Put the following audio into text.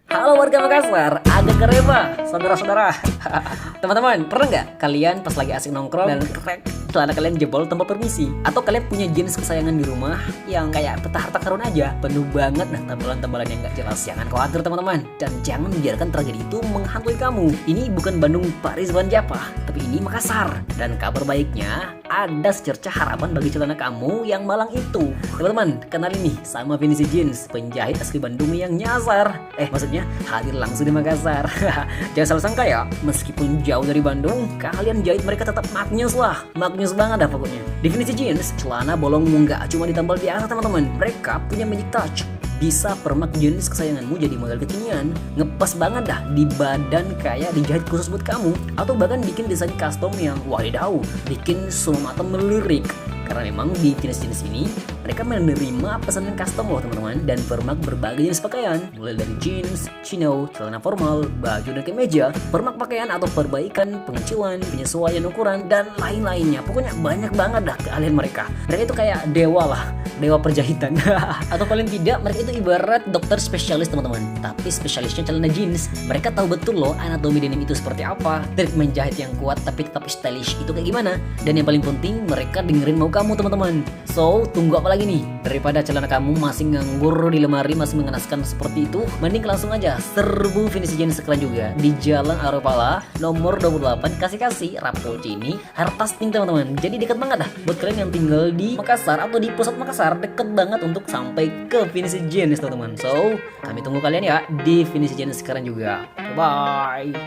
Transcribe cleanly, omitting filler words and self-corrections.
Halo warga Makassar, agak kereba, saudara-saudara. Teman-teman, pernah nggak kalian pas lagi asik nongkrong dan krek celana kalian jebol tanpa permisi? Atau kalian punya jeans kesayangan di rumah yang kayak peta harta karun aja, penuh banget nah tambalan-tambalan yang nggak jelas. Jangan khawatir teman-teman, dan jangan biarkan tragedi itu menghantui kamu. Ini bukan Bandung, Paris, Van Java, tapi ini Makassar. Dan kabar baiknya, ada secercah harapan bagi celana kamu yang malang itu. Teman-teman, kenalin nih sama Vinisi Jeans, penjahit asli Bandung yang nyasar. Maksudnya hadir langsung di Makassar. Jangan salah sangka ya, meskipun jauh dari Bandung, kalian jahit mereka tetap maknyus lah. Maknyus banget dah pokoknya. Definisi jeans, celana bolongmu nggak cuma ditambal biasa teman-teman. Mereka punya magic touch. Bisa permak jenis kesayanganmu jadi model kekinian, ngepas banget dah di badan kayak dijahit khusus buat kamu, atau bahkan bikin desain custom yang wadidaw, bikin semua mata melirik. Karena memang di jenis-jenis ini mereka menerima pesanan custom loh teman-teman, dan permak berbagai jenis pakaian, mulai dari jeans, chino, celana formal, baju dan kemeja, permak pakaian atau perbaikan, pengecilan, penyesuaian ukuran dan lain-lainnya. Pokoknya banyak banget dah keahlian mereka. Mereka itu kayak dewa lah, dewa perjahitan. Atau paling tidak mereka itu ibarat dokter spesialis teman-teman, tapi spesialisnya celana jeans. Mereka tahu betul loh anatomi denim itu seperti apa, trik menjahit yang kuat tapi tetap stylish itu kayak gimana, dan yang paling penting mereka dengerin mau kamu teman-teman. So tunggu apa lagi nih? Daripada celana kamu masih nganggur di lemari masih mengenaskan seperti itu, mending langsung aja serbu Vinisi Jeans sekarang juga di Jalan Aropala nomor 28 Kasih Rapocini Hartasting teman-teman. Jadi deket banget dah buat kalian yang tinggal di Makassar atau di pusat Makassar, deket banget untuk sampai ke Vinisi Jeans teman-teman. So kami tunggu kalian ya di Vinisi Jeans sekarang juga. Bye.